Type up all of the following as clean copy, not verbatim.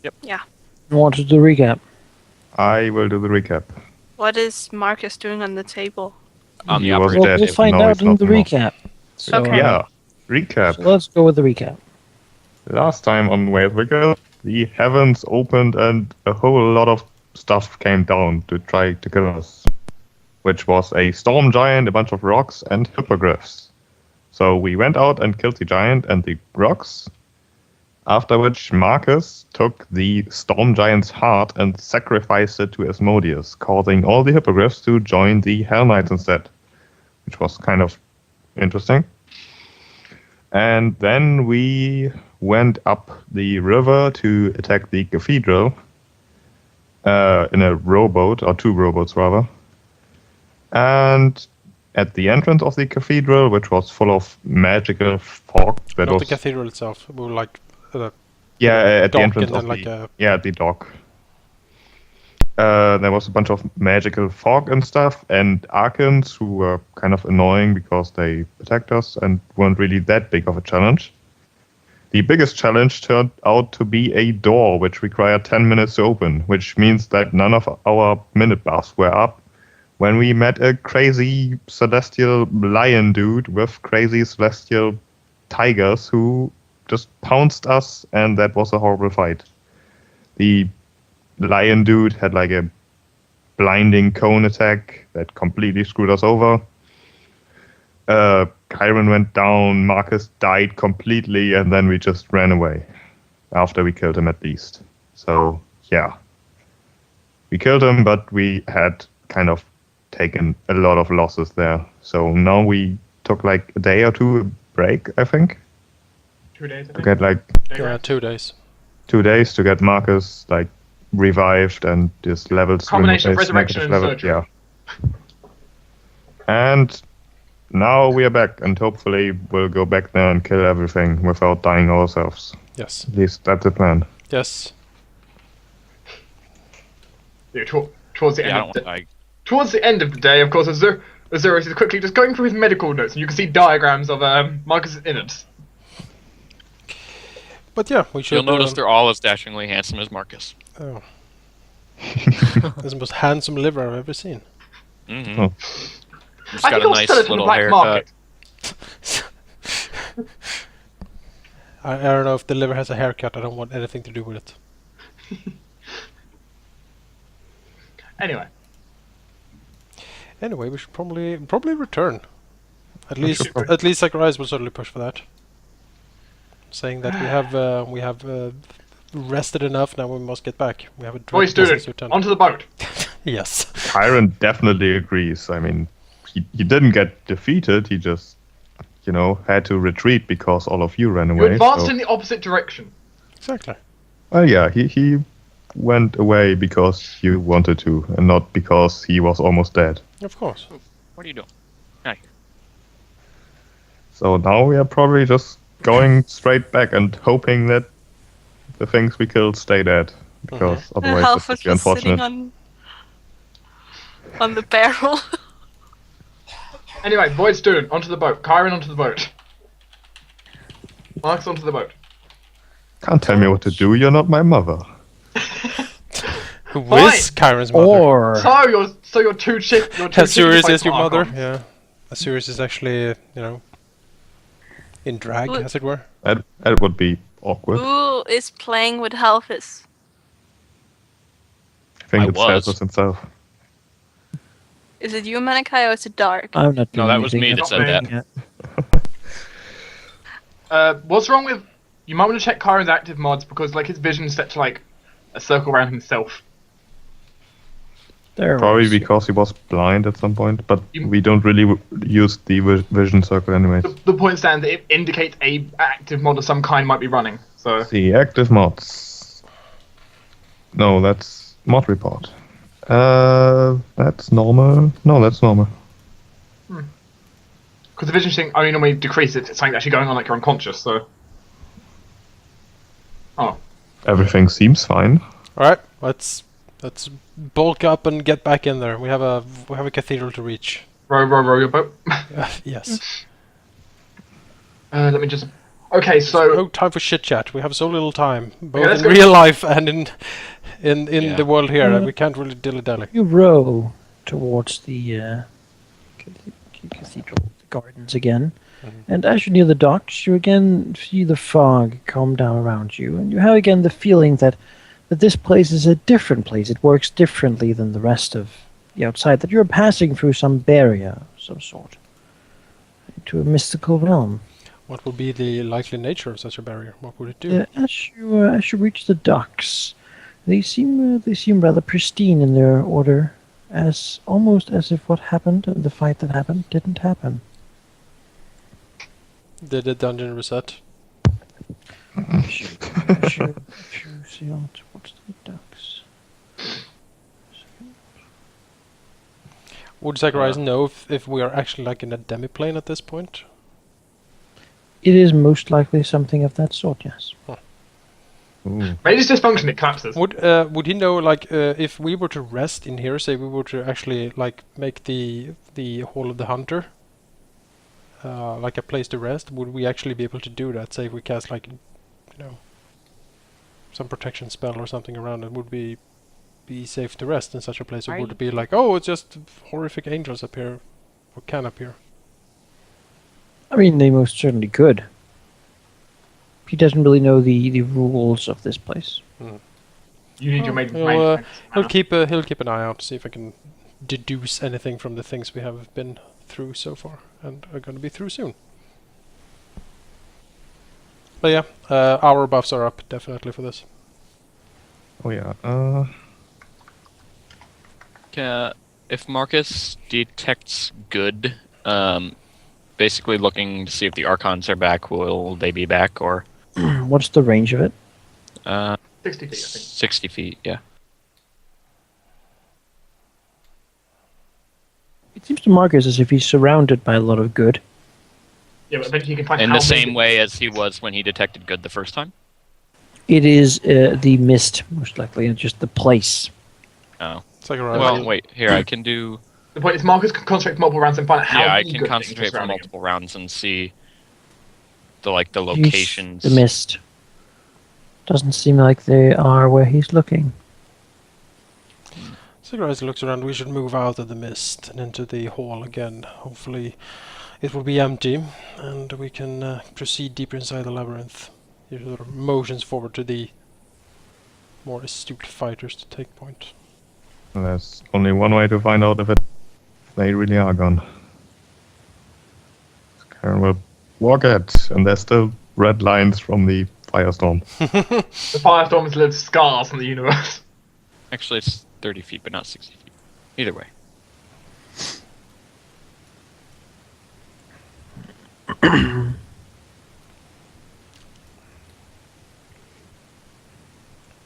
Yep. Yeah. You want to do the recap? I will do the recap. What is Marcus doing on the table? On He the was operating dead. We'll table. find No, out he's in not the anymore. recap. So, Okay. Yeah, recap. so let's go with the recap. Last time on Wavewiggle, the heavens opened and a whole lot of stuff came down to try to kill us. Which was a storm giant, a bunch of rocks, and hippogriffs. So we went out and killed the giant and the rocks, after which Marcus took the storm giant's heart and sacrificed it to Asmodeus, causing all the hippogriffs to join the Hell Knights instead, which was kind of interesting. And then we went up the river to attack the cathedral in a rowboat, or 2 rowboats rather. And at the entrance of the cathedral, which was full of magical fog, that Not was the cathedral itself. We were like at the dock entrance and then of like the a at the dock. There was a bunch of magical fog and stuff, and Arkans who were kind of annoying because they attacked us and weren't really that big of a challenge. The biggest challenge turned out to be a door which required 10 minutes to open, which means that none of our minute bars were up when we met a crazy celestial lion dude with crazy celestial tigers who just pounced us, and that was a horrible fight. The lion dude had like a blinding cone attack that completely screwed us over. Kyron went down, Marcus died completely, and then we just ran away after we killed him at least. So, yeah. We killed him, but we had kind of taken a lot of losses there. So now we took like a day or two break, I think. 2 days, I To think. get like yeah, 2 days. 2 days to get Marcus like revived and his levels Combination of his resurrection negative and surgery. Yeah. And now we are back, and hopefully we'll go back there and kill everything without dying ourselves. Yes. At least that's the plan. Yes. Yeah, towards the Yeah, I end don't of want the, to. towards the end of the day, of course, Azurus is quickly just going through his medical notes, and you can see diagrams of Marcus's innards. But yeah, we should. You'll notice they're all as dashingly handsome as Marcus. Oh. That's the most handsome liver I've ever seen. Mm-hmm. Oh. He's I got think a I'll nice sell it on the little black haircut. market. I don't know if the liver has a haircut. I don't want anything to do with it. Anyway, Anyway, we should probably return. At least should Zacharias will certainly push for that. Saying that we have rested enough. Now we must get back. We have a boy direct business student, to attend. onto the boat. Yes. Kyron definitely agrees. I mean, he didn't get defeated. He just, had to retreat because all of you ran You away. advanced so- in the opposite direction. Exactly. Well, yeah, he went away because you wanted to, and not because he was almost dead. Of course. What are you doing? Hi. So now we are probably just going straight back and hoping that the things we killed stay dead, because otherwise it would Halford be was sitting unfortunate. on the barrel. Anyway, void student, onto the boat. Kyron, onto the boat. Marcus, onto the boat. Can't tell me what to do. You're not my mother. Who is Kyron's mother? Or So you're two chick. You're two Azurius chickified is your mother? Archons. Yeah. Azurius is actually, in drag, Who- as it were. That would be awkward. Who is playing with Halfis? I think I it's was. Celsus himself. Is it you, Manikai, or is it Dark? I'm not No, doing that was me anything. that said that. Yeah. What's wrong with? You might want to check Kyron's active mods because his vision's set to a circle around himself. There Probably was- because he was blind at some point, but You- we don't really use the vision circle anyways. The point stands that it indicates a active mod of some kind might be running. So The active mods. No, that's mod report. That's normal. No, that's normal. because the vision thing only normally decreases, it's something actually going on like you're unconscious. So. Oh. Everything seems fine. Alright, let's bulk up and get back in there. We have a cathedral to reach. Row your boat. Yes. Let me just Okay, so No time for chit chat. We have so little time, both let's in go. real life and in Yeah. the world here. That we can't really dilly dally. You row towards the cathedral, the gardens again. And as you near the docks, you again see the fog calm down around you, and you have again the feeling that this place is a different place. It works differently than the rest of the outside, that you're passing through some barrier of some sort, into a mystical realm. What would be the likely nature of such a barrier? What would it do? As you reach the docks, they seem rather pristine in their order, almost as if what happened and the fight that happened didn't happen. Did the dungeon reset? Sure, see on towards the docks. Would Zacharias know if we are actually like in a demiplane at this point? It is most likely something of that sort, yes. Ooh. maybe it's dysfunction. It collapses. Would he know like if we were to rest in here, say we were to actually like make the Hall of the Hunter like a place to rest? Would we actually be able to do that? Say if we cast like some protection spell or something around it, would be safe to rest in such a place? Or would it be like, oh, it's just horrific angels up here, or can appear? I mean, they most certainly could. He doesn't really know the rules of this place. You need your main. He'll keep an eye out, see if I can deduce anything from the things we have been through so far and are going to be through soon. But yeah, our buffs are up definitely for this. Oh yeah. If Marcus detects good, basically looking to see if the Archons are back, will they be back, or What's the range of it? 60 feet, I think. 60 feet, yeah. It seems to Marcus as if he's surrounded by a lot of good. Yeah, but eventually you can find In how the same big way as he was when he detected good the first time? It is the mist, most likely, and just the place. Oh. Zacharias, Well, wait, here, I can do... The point is, Marcus can concentrate for multiple rounds and find out how Yeah, I big can good things are concentrate for surrounding him. multiple rounds and see the Use locations. The mist. Doesn't seem like they are where he's looking. Zacharias looks around. We should move out of the mist and into the hall again. Hopefully it will be empty and we can proceed deeper inside the labyrinth. He sort of motions forward to the more astute fighters to take point. There's only one way to find out if they really are gone. Karen will walk it, and there's still red lines from the firestorm. The firestorm has left scars on the universe. Actually, it's 30 feet, but not 60 feet. Either way.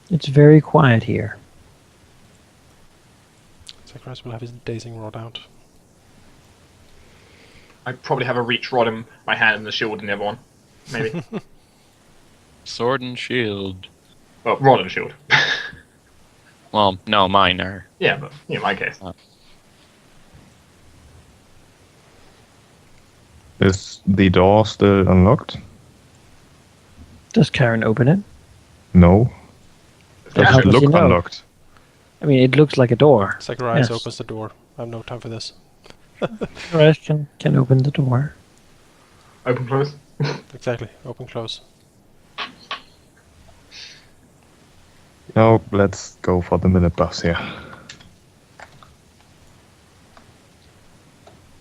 It's very quiet here. Zacharias will have his dazing rod out. I probably have a reach rod in my hand and the shield in the other one. Maybe. Sword and shield. Well, rod and shield. Well, no, mine are. Yeah, but, my case. Is the door still unlocked? Does Karen open it? No. Then Does how it does look he know? unlocked? I mean, it looks like a door. Zacharias Yes. opens the door. I have no time for this. Zacharias can open the door. Open, close. Exactly. Open, close. Now let's go for the minute buffs here.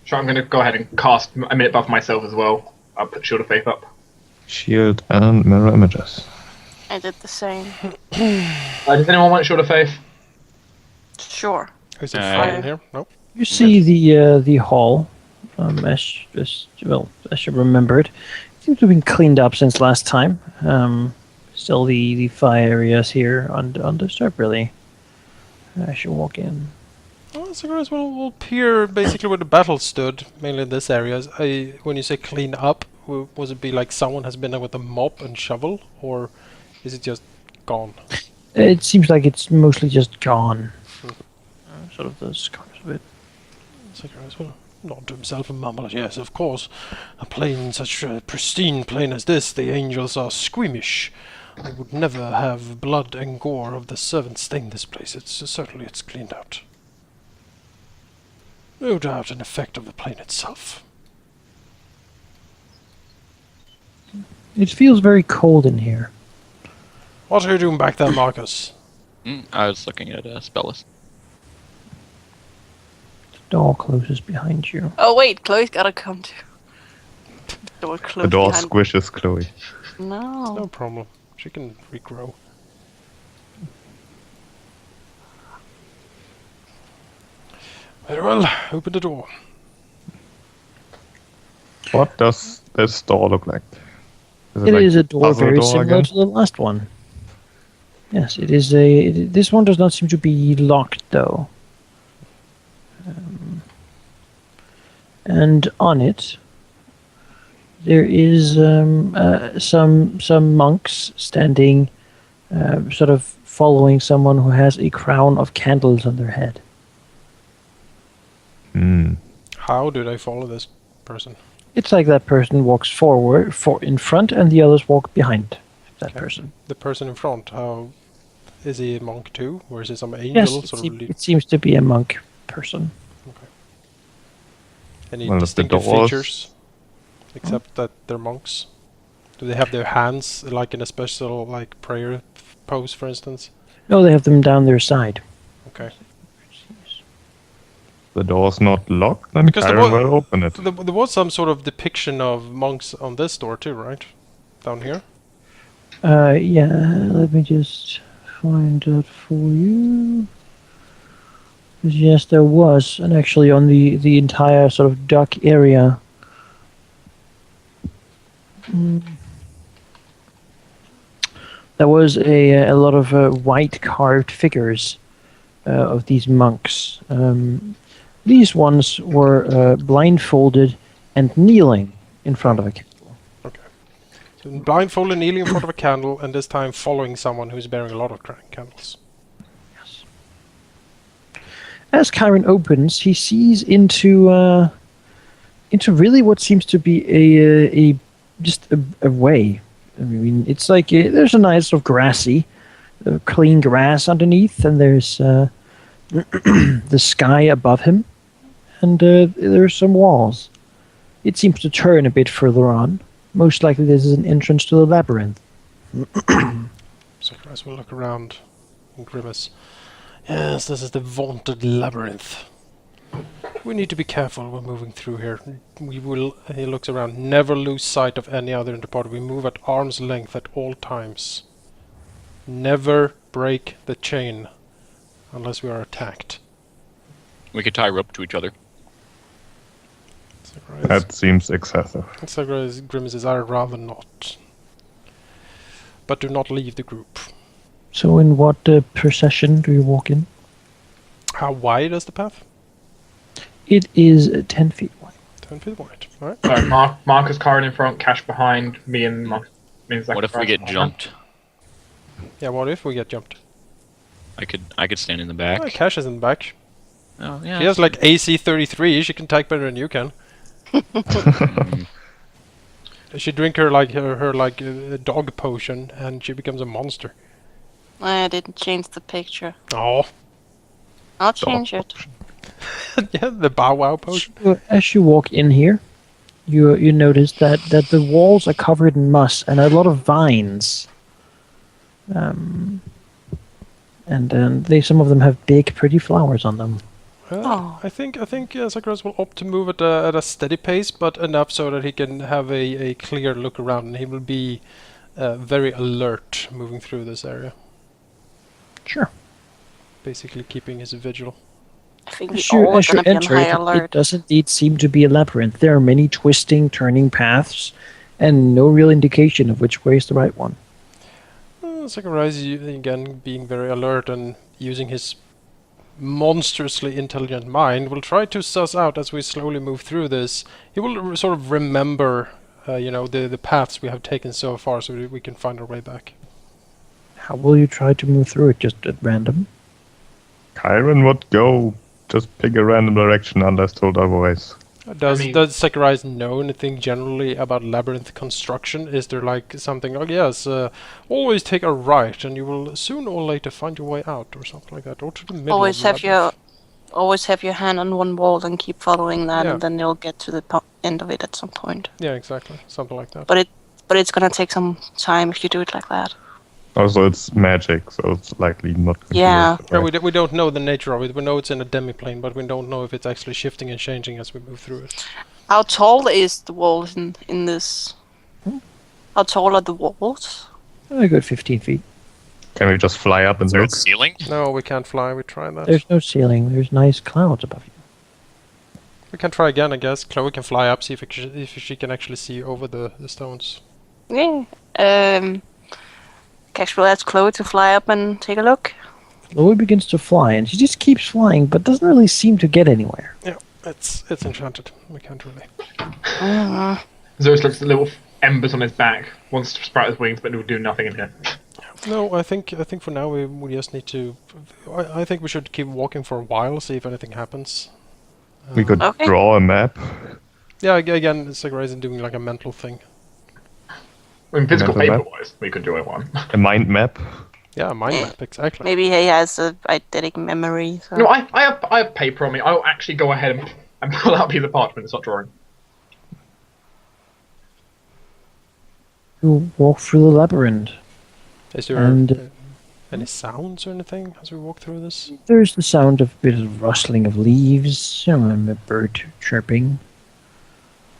Sure, I'm going to go ahead and cast a minute buff myself as well. I'll put Shield of Faith up. Shield and mirror images. I did the same. Does anyone want Shield of Faith? Sure. Is there Uh, fire in here? Nope. You see the hall, as you remembered. It seems to have been cleaned up since last time. Still the fire areas here undisturbed, really. As you walk in. Well, Zacharias will peer basically where the battle stood, mainly in this area. When you say clean up, was it be like someone has been there with a mop and shovel, or is it just gone? It seems like it's mostly just gone. Sort of the scars of it. Zacharias will Nod to himself and mumbled, yes, of course. A plane, such a pristine plane as this, the angels are squeamish. I would never have blood and gore of the servants stain this place. Certainly it's cleaned out. No doubt an effect of the plane itself. It feels very cold in here. What are you doing back there, Marcus? I was looking at a spell list. The door closes behind you. Oh wait, Chloe's gotta come too. The door The closed door behind. squishes Chloe. No. No problem. She can regrow. Very well, open the door. What does this door look like? It like is a door puzzle very door similar again? to the last one. Yes, it is a. This one does not seem to be locked though. And on it, there is some monks standing, sort of following someone who has a crown of candles on their head. Hmm. How do they follow this person? It's like that person walks forward, in front, and the others walk behind that Okay. person. The person in front, how is he a monk too? Or is he some angel? Yes, it seems to be a monk person. Any Well, if the distinctive doors- features? Except that they're monks? Do they have their hands like in a special like prayer pose, for instance? No, they have them down their side. Okay. The door's not locked, then Because there Kyron wa- will open it. There was some sort of depiction of monks on this door too, right? Down here? Yeah, let me just find that for you. Yes, there was, and actually on the entire sort of dock area. There was a lot of white carved figures of these monks. These ones were blindfolded and kneeling in front of a candle. So blindfolded, kneeling in front of a candle, and this time following someone who's bearing a lot of candles. As Kyron opens, he sees into really what seems to be a way. I mean, it's like there's a nice sort of grassy, clean grass underneath, and there's the sky above him, and there's some walls. It seems to turn a bit further on. Most likely, this is an entrance to the labyrinth. So as we look around and grimace. Yes, this is the vaunted labyrinth. We need to be careful when moving through here. We will, he looks around, never lose sight of any other in the party. We move at arm's length at all times. Never break the chain unless we are attacked. We could tie rope to each other. That seems excessive. Grimaces, I'd rather not. But do not leave the group. So, in what procession do you walk in? How wide is the path? It is 10 feet wide. 10 feet wide. Alright. So Marcus, Karen in front, Cash behind, me and Marcus. What if we get jumped? Yeah, what if we get jumped? I could stand in the Oh, back. Cash is in the back. Oh yeah. She has like AC 33. She can take better than you can. She drink her dog potion and she becomes a monster. I didn't change the picture. Oh, I'll change it. yeah, the Bow Wow potion. So as you walk in here, you notice that the walls are covered in moss and a lot of vines. And some of them have big, pretty flowers on them. Oh. I think Zacharias will opt to move at a steady pace, but enough so that he can have a clear look around, and he will be very alert moving through this area. Sure. Basically keeping his vigil. I think we As you all are gonna be on enter, high it alert. does indeed seem to be a labyrinth. There are many twisting, turning paths, and no real indication of which way is the right one. Zacharias, again, being very alert and using his monstrously intelligent mind, will try to suss out as we slowly move through this. He will sort of remember, the paths we have taken so far, so that we can find our way back. How will you try to move through it? Just at random? Kyron would go just pick a random direction unless told otherwise. Does Zacharias know anything generally about labyrinth construction? Is there like something like, yes, always take a right and you will soon or later find your way out, or something like that, or to the middle Always of the have labyrinth? always have your hand on one wall and keep following that, Yeah. and then you'll get to the end of it at some point. Yeah, exactly. Something like that. But it's gonna take some time if you do it like that. Also, it's magic, so it's likely not. Gonna be Yeah. right. Yeah, we don't know the nature of it. We know it's in a demiplane, but we don't know if it's actually shifting and changing as we move through it. How tall is the walls in this? How tall are the walls? A good 15 feet. Can we just fly up and Is there a look? ceiling? No, we can't fly. We tried that. There's no ceiling. There's nice clouds above you. We can try again, I guess. Chloe can fly up, see if she can actually see over the stones. Yeah. Cash will ask Chloe to fly up and take a look. Chloe begins to fly, and she just keeps flying, but doesn't really seem to get anywhere. Yeah, it's enchanted. We can't really. Zeus looks at little embers on his back, wants to sprout his wings, but will do nothing in here. No, I think for now we just need to. I think we should keep walking for a while, see if anything happens. We could Okay. draw a map. Yeah, again, Zacharias is doing like a mental thing. I mean, physical Remember that? paper-wise, we could do it one. A mind map. Yeah, mind map, exactly. Maybe he has a eidetic memory. So. No, I have paper on me. I'll actually go ahead and pull out a piece of parchment and start drawing. You walk through the labyrinth. Is there And- any sounds or anything as we walk through this? There's the sound of a bit of rustling of leaves, and a bird chirping.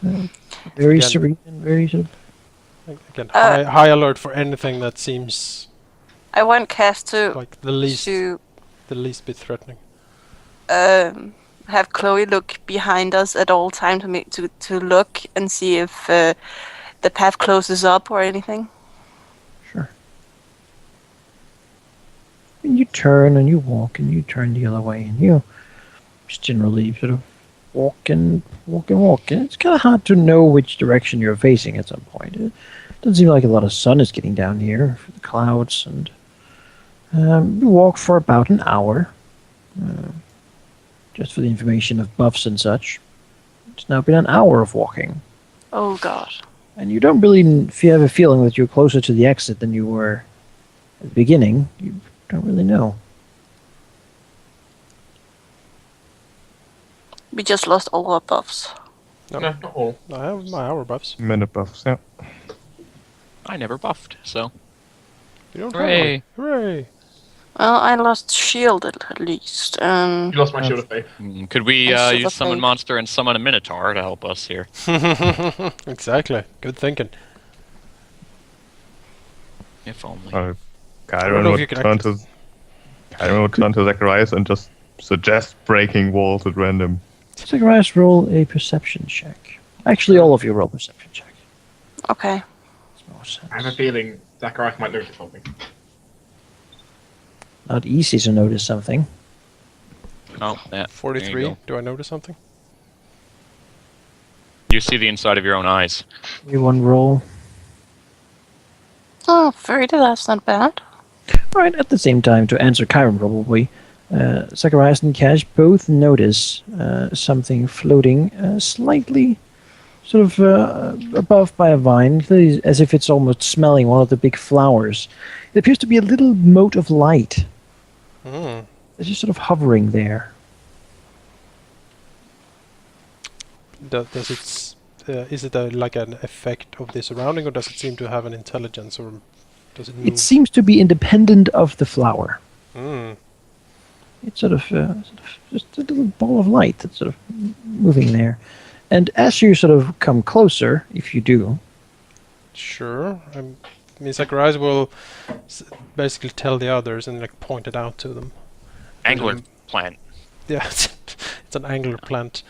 Very Again. serene and very sort of. Again, high alert for anything that seems I want Cash to like the least to bit threatening. have Chloe look behind us at all time to look and see if the path closes up or anything. Sure. And you turn and you walk and you turn the other way and you just generally sort of walk and walk and walk. And it's kind of hard to know which direction you're facing at some point. It doesn't seem like a lot of sun is getting down here for the clouds. And you walk for about an hour. Just for the information of buffs and such. It's now been an hour of walking. Oh god. And you don't really have a feeling that you're closer to the exit than you were at the beginning. You don't really know. We just lost all our buffs. No, No, not all. I have my hour buffs. Minute buffs, yeah. I never buffed, so You don't hooray! have one. Hooray! Well, I lost shield at least. You lost my shield of faith. Could we I should use summon think. monster and summon a minotaur to help us here? Exactly. Good thinking. If only. Chiron don't know if you would can turn to Zacharias and just suggest breaking walls at random. Zacharias, roll a perception check. Actually, all of you roll perception check. Okay. Makes more sense. I have a feeling Zacharias might notice something. Not easy to notice something. Oh, yeah. there you 43. go. Do I notice something? You see the inside of your own eyes. Everyone roll. Oh, 30, that's not bad. Right, at the same time, to answer Chiron probably, Zacharias and Cash both notice something floating slightly sort of above by a vine, as if it's almost smelling one of the big flowers. It appears to be a little mote of light. Hmm. It's just sort of hovering there. Does it? Is it like an effect of the surrounding, or does it seem to have an intelligence, or does it move? It seems to be independent of the flower. Hmm. It's sort of just a little ball of light that's sort of moving there. And as you sort of come closer, if you do, Sure. I mean, Zacharias will basically tell the others and like point it out to them. Angler plant. Yeah, it's an angler plant.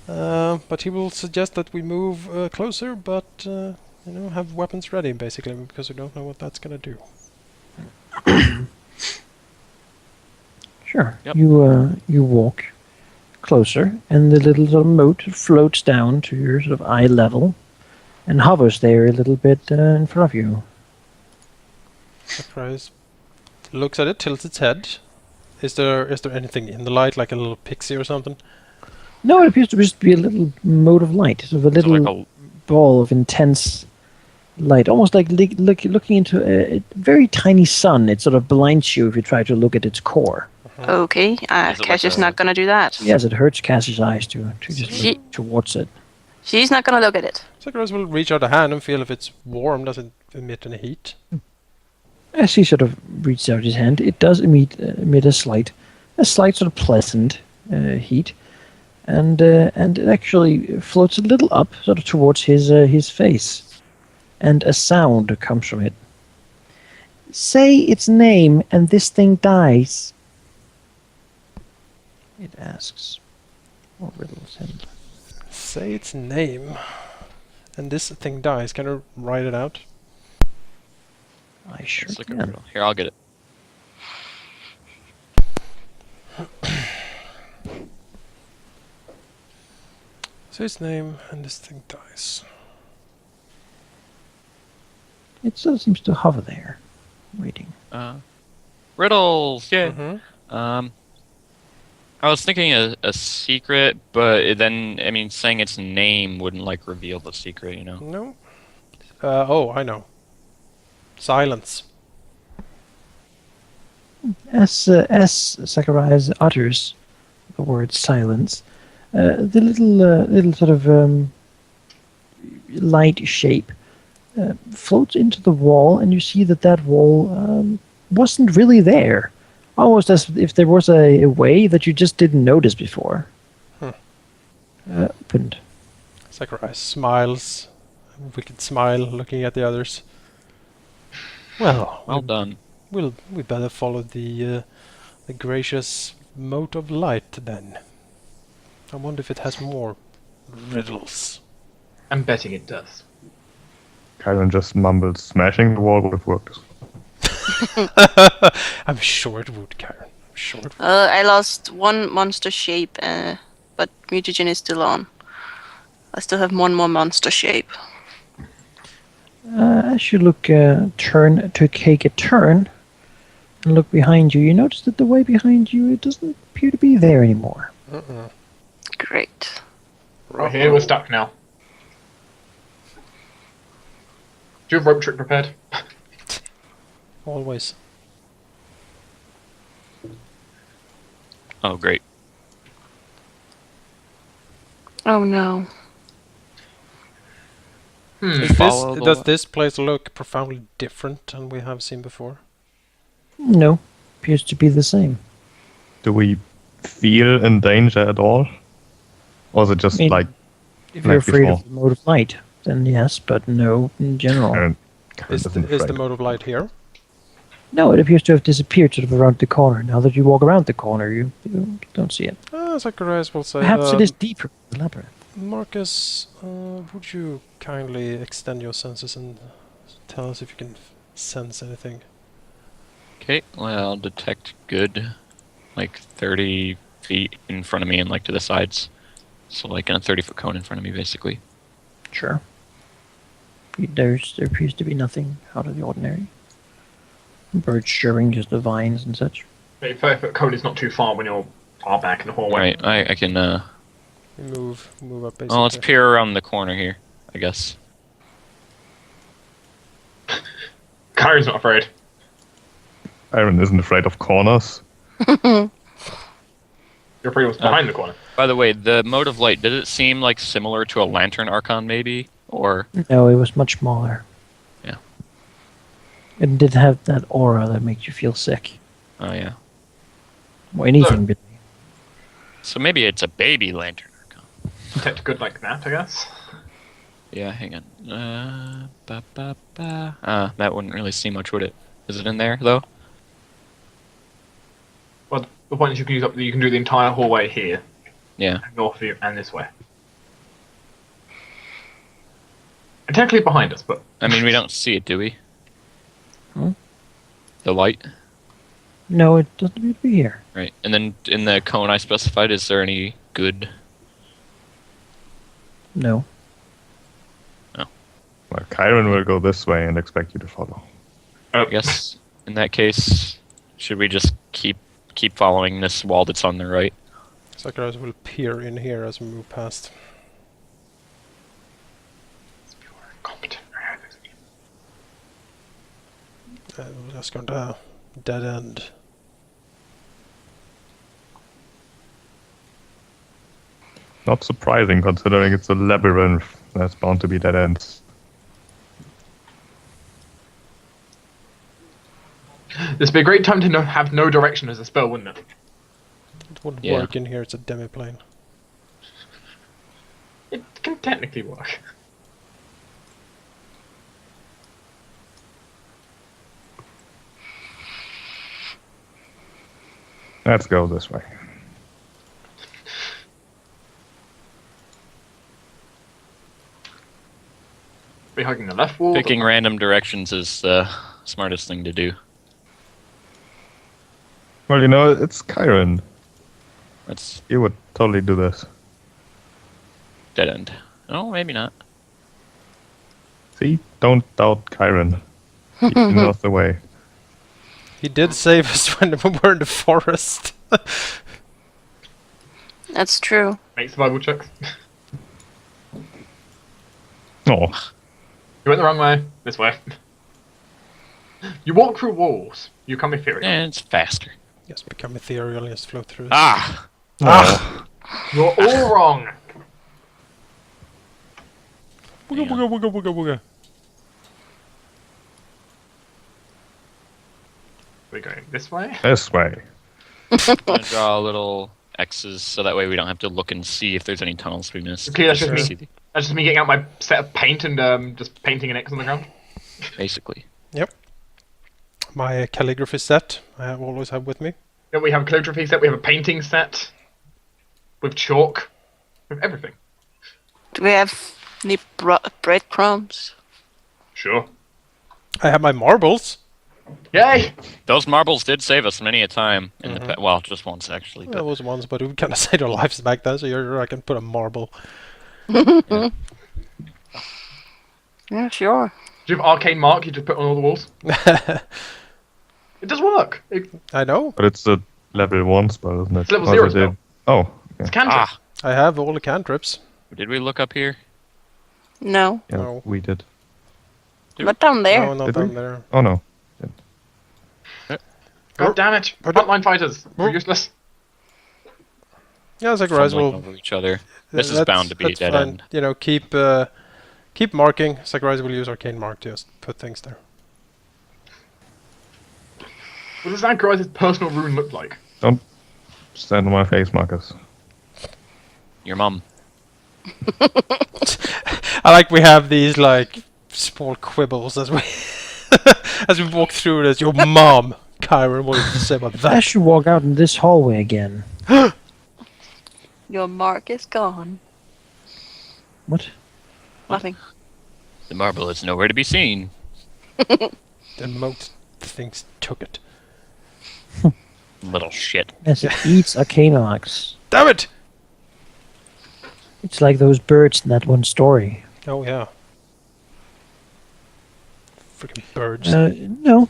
But he will suggest that we move closer, but have weapons ready, basically, because we don't know what that's gonna do. sure, Yep. you walk closer, and the little sort of moat floats down to your sort of eye level, and hovers there a little bit in front of you. Zacharias looks at it, tilts its head. Is there anything in the light, like a little pixie or something? No, it appears to just be a little mode of light, sort of a Is it little like ball of intense light, almost like looking into a very tiny sun. It sort of blinds you if you try to look at its core. Okay, Is it like Cassia's a- not gonna do that. Yes, it hurts Cass's eyes to just She- look towards it. She's not gonna look at it. Zacharias will reach out a hand and feel if it's warm. Does it emit any heat? As he sort of reaches out his hand, it does emit a slight sort of pleasant heat, and it actually floats a little up, sort of towards his face, and a sound comes from it. Say its name, and this thing dies. It asks, or riddles him. Say its name, and this thing dies. Can you write it out? I sure It's like a can. riddle. Here, I'll get it. Say its name, and this thing dies. It sort of seems to hover there, waiting. Riddles! Yay! Mm-hmm. I was thinking a secret, but then, I mean, saying its name wouldn't, like, reveal the secret, you know? No. Oh, I know. Silence. As Zacharias utters the word silence, the little sort of light shape floats into the wall, and you see that wall wasn't really there. Almost as if there was a way that you just didn't notice before. Opened. Zacharias smiles. A wicked smile, looking at the others. Well, Well done. we better follow the gracious mote of light then. I wonder if it has more riddles. I'm betting it does. Kyron just mumbled, smashing the wall would have worked. I'm sure it would, Karen. I'm sure it would. I lost one monster shape, but mutagen is still on. I still have one more monster shape. As you look, turn to take a turn, and look behind you, you notice that the way behind you, it doesn't appear to be there anymore. Great. We're here, we're stuck now. Do you have rope trick prepared? Always. Oh, great. Oh no. Follow the Does li- this place look profoundly different than we have seen before? No, appears to be the same. Do we feel in danger at all? Or is it just I mean, like If you're Like afraid before. of the mode of light, then yes, but no in general. Kyron Is isn't the afraid? mode of light here? No, it appears to have disappeared sort of around the corner. Now that you walk around the corner, you don't see it. Zacharias will say, Perhaps it is deeper in the labyrinth. Marcus, would you kindly extend your senses and tell us if you can sense anything? Okay, well, detect good, like 30 feet in front of me and like to the sides. So like in a 30-foot cone in front of me, basically. Sure. There appears to be nothing out of the ordinary. Birds chirping, just the vines and such. A 5-foot cone is not too far when you're far back in the hallway. Right, I can, We move up basically. well, let's peer around the corner here, I guess. Kyron's not afraid. Kyron isn't afraid of corners. You're afraid of what's behind the corner. By the way, the mode of light, did it seem like similar to a lantern archon maybe? Or, No, it was much smaller. Yeah. It did have that aura that makes you feel sick. oh yeah. Or anything, but So maybe it's a baby lantern archon. Detect good like that, I guess. Yeah, hang on. That wouldn't really see much, would it? Is it in there, though? Well, the point is you can do the entire hallway here, Yeah. north of you, and this way. And technically behind us, but I mean, we don't see it, do we? Hmm? The light? no, it doesn't appear to be here. Right. And then in the cone I specified, is there any good? No. Well, Kyron will go this way and expect you to follow. I guess in that case, should we just keep following this wall that's on the right? Zacharias will peer in here as we move past. Competent. We're just going to dead end. Not surprising considering it's a labyrinth. There's bound to be dead ends. This would be a great time to have no direction as a spell, wouldn't it? It wouldn't Yeah. work in here, it's a demiplane. It can technically work. Let's go this way. Be hugging the left wall. Picking random directions is the smartest thing to do. Well, you know, it's Chiron. That's You would totally do this. dead end. Oh, maybe not. See? Don't doubt Chiron. He knows the way. He did save us when we were in the forest. That's true. Make survival checks. Oh, You went the wrong way. This way. You walk through walls. You come ethereal. And it's faster. Yes, become ethereal and just float through. Ah! You're all wrong. Wooga wooga wooga wooga wooga. We're going this way. this way. I'm gonna draw little X's so that way we don't have to look and see if there's any tunnels we missed. Okay, that's just Just me. see the- That's just me getting out my set of paint and just painting an X on the ground. Basically. Yep. My calligraphy set I always have with me. Then we have a calligraphy set. We have a painting set with chalk, with everything. Do we have any breadcrumbs? Sure. I have my marbles. Yay! Those marbles did save us many a time in the well, just once actually. That But was once, but we kind of saved our lives back then, so I can put a marble. Yeah, sure. Do you have arcane mark you just put on all the walls? It does work. I know. But it's a level 1 spell, isn't it? It's level Or 0 is it- spell. Oh, It's okay. cantrip. I have all the cantrips. did we look up here? No. Yeah, No. we did. Not down there. No, not Did we? down there. Oh no. God damn it! Frontline fighters. We're useless. Yeah, Zacharias Fumbling will. over each other. This is that's- bound to be a that's dead fine. end. You know, keep marking. Zacharias will use arcane mark to just put things there. What does Zacharias' personal rune look like? Don't stand on my face, Marcus. Your mum. I like we have these like small quibbles as we as we walk through this. Your mom, Kyron, what did you say about I that? should walk out in this hallway again. Your mark is gone. What? Nothing. The marble is nowhere to be seen. The most things took it. Little shit. As it eats arcane marks. Damn it! It's like those birds in that one story. Oh yeah. Freaking birds. No.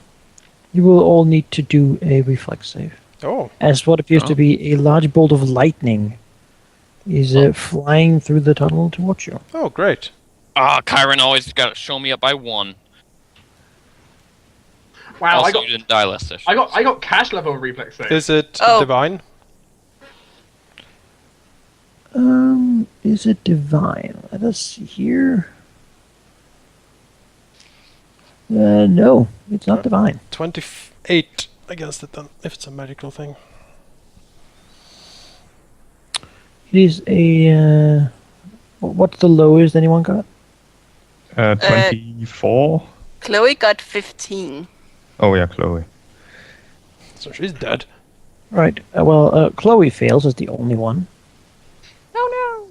You will all need to do a reflex save. Oh, As what appears to be a large bolt of lightning is flying through the tunnel towards you. oh, great. Ah, Kyron always got to show me up by 1. Wow, Also, you didn't die last session. I got cash level reflex save. Is it Oh. divine? Is it divine? Let us see here. No, it's not divine. 28 against it then, if it's a magical thing. It is a. What's the lowest anyone got? 24? Chloe got 15. Oh yeah, Chloe. So she's dead. Right. Well, Chloe fails as the only one. Oh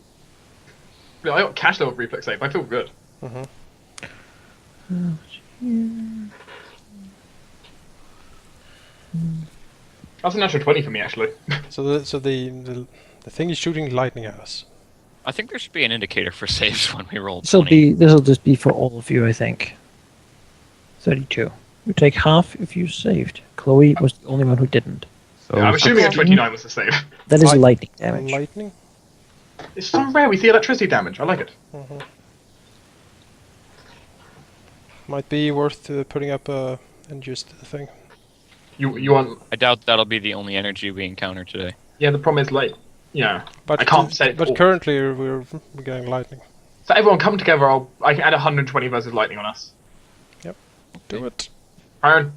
Yeah, I got cash level reflex save. I feel good. That's a natural 20 for me, actually. So the thing is shooting lightning at us. I think there should be an indicator for saves when we roll 20. This'll just be for all of you, I think. 32. You take half if you saved. Chloe was the only one who didn't. So I'm assuming a Okay. 29 was the save. That is Light- lightning damage. Lightning. It's so rare we see electricity damage. I like it. Might be worth putting up and just the thing. You want? I doubt that'll be the only energy we encounter today. Yeah, the problem is like, But I can't say. But currently we're getting lightning. So everyone come together. I can add 120 versus lightning on us. Do it. Aaron,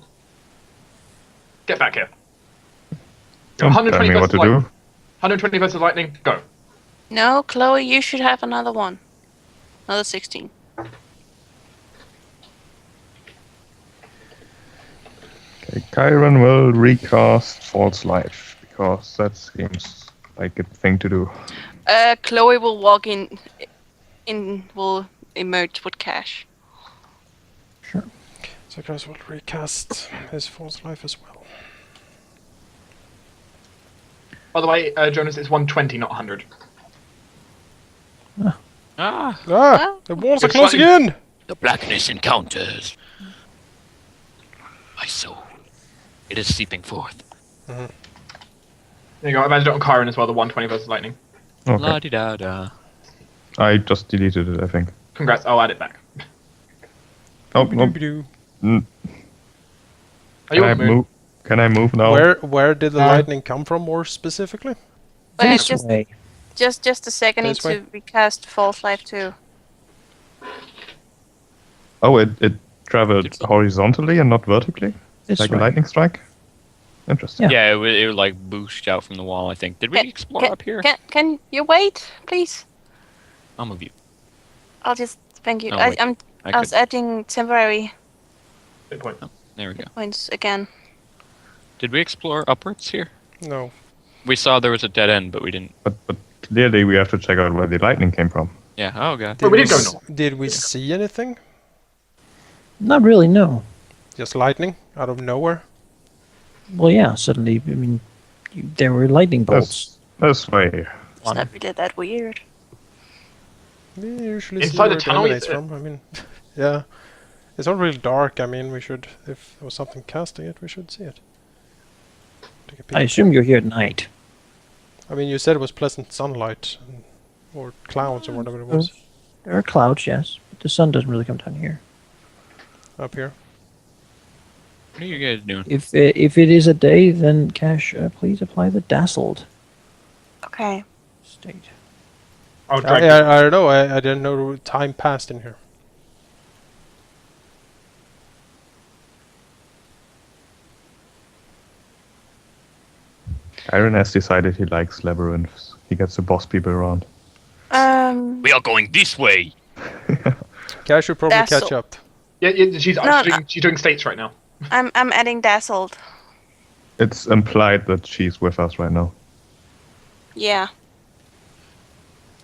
get back here. don't tell 120 me what versus to lightning. do. 120 versus lightning. Go. No, Chloe, you should have another one. Another 16. Okay, Kyron will recast False Life because that seems like a thing to do. Chloe will walk will emerge with cash. Sure. So Chris will recast his false life as well. By the way, Jonas, it's 120, not 100. Ah! Ah! The walls are It's closing slightly- in! The blackness encounters my soul. It is seeping forth. There you go. I've added it on Kyron as well. The 120 versus lightning. Okay. La di da da. I just deleted it, I think. Congrats. I'll add it back. Oh, Doobie-doobie-doo. Are can you I on the moon? move? Can I move now? Where did the lightning come from more specifically? Wait, This way. just a second. I need This way? to recast False Life too. Oh, it traveled horizontally and not vertically, This like way. a lightning strike. Interesting. Yeah. Yeah, it would like boost out from the wall, I think. Did we explore up here? Can you wait, please? I'll move you. I'll just thank you. Oh, I, wait. I'm I I was could. adding temporary Good point. There we go. points again. Did we explore upwards here? No. We saw there was a dead end, but we didn't. But clearly we have to check out where the lightning came from. Yeah. Oh god. Wait, we did go s- north. Did we see anything? Not really, no. Just lightning out of nowhere? Well, yeah, suddenly, I mean, there were lightning bolts. This way. It's not really that weird. We usually Inside see the where it tunnel, emanates is it? from. I mean, yeah. It's not really dark. I mean, we should, if there was something casting it, we should see it. Take a peek. I assume you're here at night. I mean, you said it was pleasant sunlight, or clouds, or whatever it was, There are clouds, yes, but the sun doesn't really come down here. up here. What are you guys doing? If it is a day, then Cash, please apply the dazzled Okay. state. I'll drag you. I don't know. I didn't know time passed in here. Aaron has decided he likes labyrinths. He gets to boss people around. We are going this way. Okay, I should probably That's catch so- up. Yeah, she's No, she's doing states right now. I'm adding dazzled. It's implied that she's with us right now. Yeah.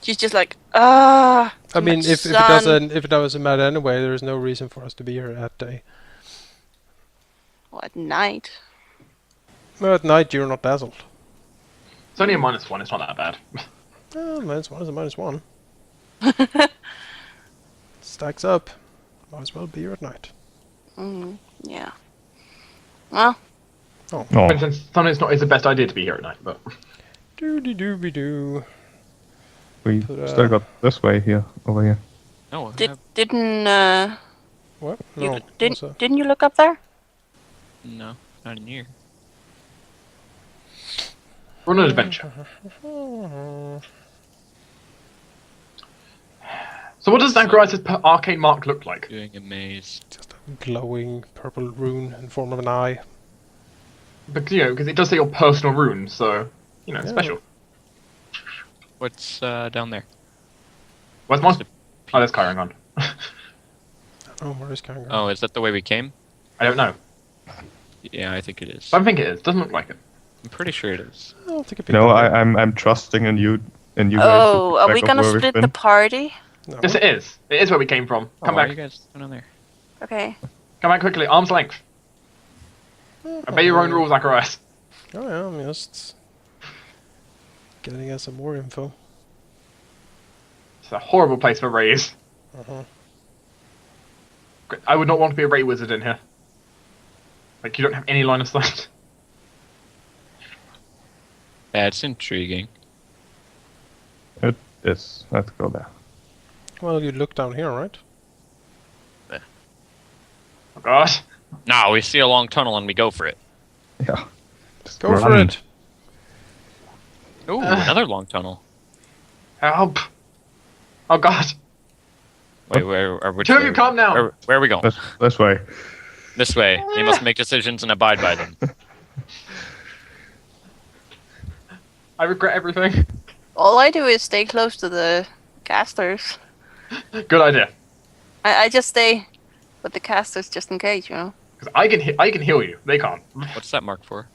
She's just like, ah. I mean, much if it doesn't matter anyway, there is no reason for us to be here that day. Well, at night. No, at night you're not dazzled. It's only a -1. It's not that bad. -1 is a -1. Stacks up. Might as well be here at night. Yeah. Well, Oh, For instance, sometimes it's the best idea to be here at night, but Doo-dee-doo-be-doo. we But, still got this way here, over here. No. didn't What? you No. didn't you look up there? No, not in here. we're on an adventure. So what does Zacharias' arcane mark look like? Doing a maze. Just a glowing purple rune in form of an eye. Because because it does say your personal rune, so Yeah. special. What's down there? Where's mine? Oh, there's Kyron gone. Oh, where is Kangaroo? Oh, is that the way we came? I don't know. Yeah, I think it is. I don't think it is. Doesn't look like it. I'm pretty sure it is. I'll take a peek. No, on it. I'm trusting in you. In you Oh, guys to are we keep track of gonna where we've split the been. party? No. Yes, it is. It is where we came from. Oh, Come why are back. you guys down there? Okay. Come back quickly. Arm's length. Obey your own rules, Zacharias. Oh yeah, I'm just getting us some more info. It's a horrible place for rays. Uh-huh. I would not want to be a ray wizard in here. Like, you don't have any line of sight. That's intriguing. It is. Let's go there. Well, you look down here, right? Oh god. No, we see a long tunnel and we go for it. Yeah. Just Go for run. it. Ooh, another long tunnel. Help. Oh god. Wait, where are we? Two of you calm down. Where are we going? This way. This way. We must make decisions and abide by them. I regret everything. All I do is stay close to the casters. Good idea. I just stay with the casters just in case, you know. Because I can heal you. They can't. What's that mark for?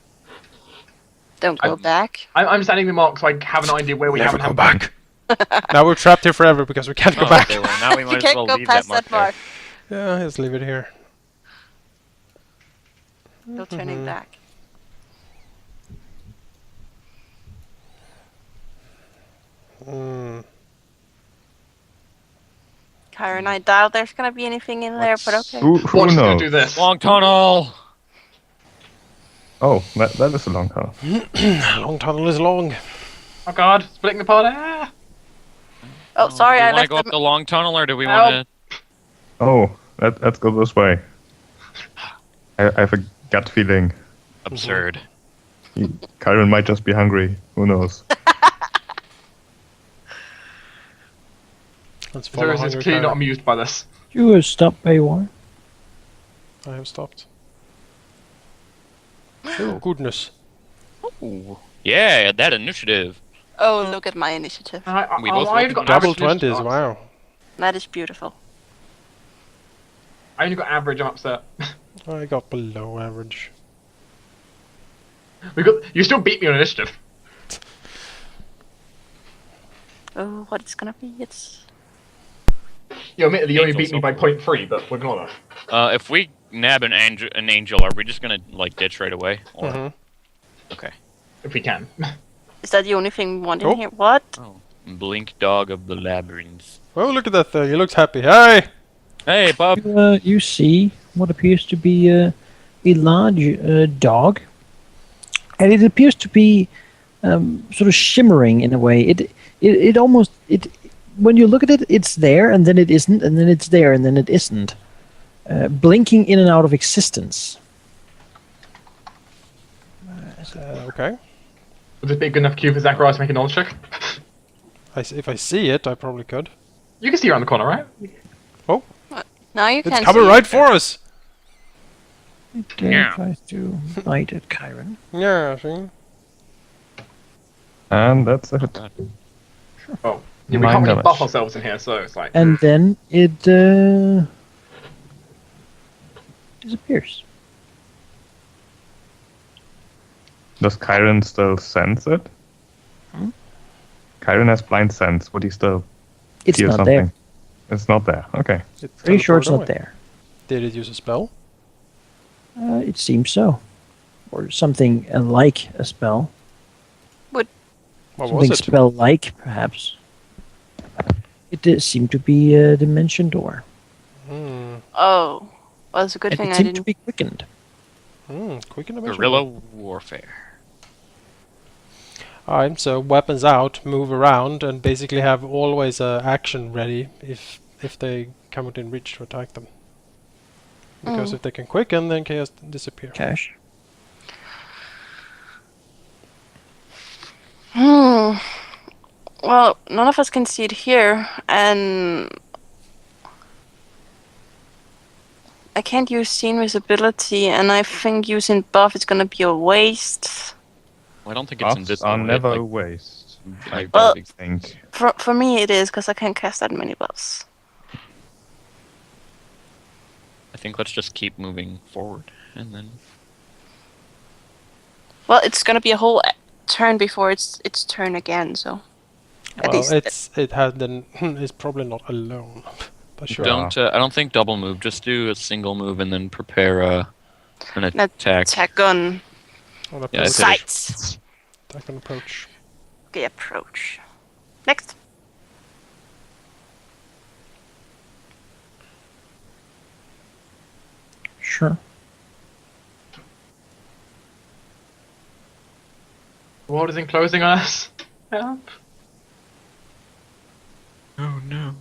Don't go back. I'm standing the mark so I have an idea where we Never haven't go had back. Now we're trapped here forever because we can't go back. Okay, well, now we You might as can't well go leave past that that mark. mark. Yeah, let's leave it here. No turning back. Mm. Kyron, I doubt there's gonna be anything in there, but okay. Who Watch us gonna knows? do this. Long tunnel. Oh, that is a long tunnel. Long tunnel is long. Oh god, splitting the pod. Ah. Oh, sorry, do we I want to left go up them. the long tunnel, or do we Help. want to? Oh, let's go this way. I have a gut feeling. Absurd. Kyron might just be hungry. Who knows? Let's follow Zerus is Hunger clearly not Kyron. amused by this. You stop where you are. I have stopped. Oh goodness. Ooh. Yeah, that initiative. Oh, look at my initiative. We both I only rolled got Double average 20s, initiative. wow. That is beautiful. I only got average. I'm upset. I got below average. You still beat me on initiative. Oh, what it's gonna be? It's You admittedly you only Angel's beat me by helpful. 0.3, but we're ignore that. If we nab an angel, are we just gonna like ditch right away? Or Mhm. okay. If we can. is that the only thing we want in Oh. here? What? Oh, blink dog of the labyrinth. Oh, look at that thing. He looks happy. Hey! Hey, Bob. You see what appears to be a large dog, and it appears to be sort of shimmering in a way. It almost when you look at it, it's there, and then it isn't, and then it's there, and then it isn't, blinking in and out of existence. Okay. Would this be a good enough cue for Zacharias to make a knowledge check? If I see it, I probably could. You can see around the corner, right? Now you It's can coming see. right for us! It Yeah. tries to bite at Kyron. Yeah, see? And that's it. Oh. Yeah, we 9 can't really damage. buff ourselves in here, so it's like... And then it disappears. Does Kyron still sense it? Kyron has blind sense. Would he still It's feel not something? there. It's not there. Okay. It's Pretty sure it's teleported not away. there. Did it use a spell? It seems so, or something like a spell. What was Something it? spell-like, perhaps. It did seem to be a dimension door. Hmm. Oh, well, it's a good And thing it I seemed to didn't. be quickened. Quick innovation. Guerrilla warfare. Alright, so weapons out, move around, and basically have always a action ready if they come within reach to attack them. Because if they can quicken, then chaos disappear. Cash. Hmm. Well, none of us can see it here, and I can't use scene visibility, and I think using buff is gonna be a waste. Well, I don't think it's Buffs invisible. are right? never a Like, waste. I Well- think. For me, it is because I can't cast that many buffs. I think let's just keep moving forward, and then Well, it's gonna be a whole turn before its turn again, so at Well, least it has then it's probably not alone. But sure. don't. I don't think double move. Just do a single move and then prepare an attack. attack gun On Yeah, approach. it's sights. Attack and approach. Okay, approach. Next. Sure. The world is enclosing on us. Help. Oh no.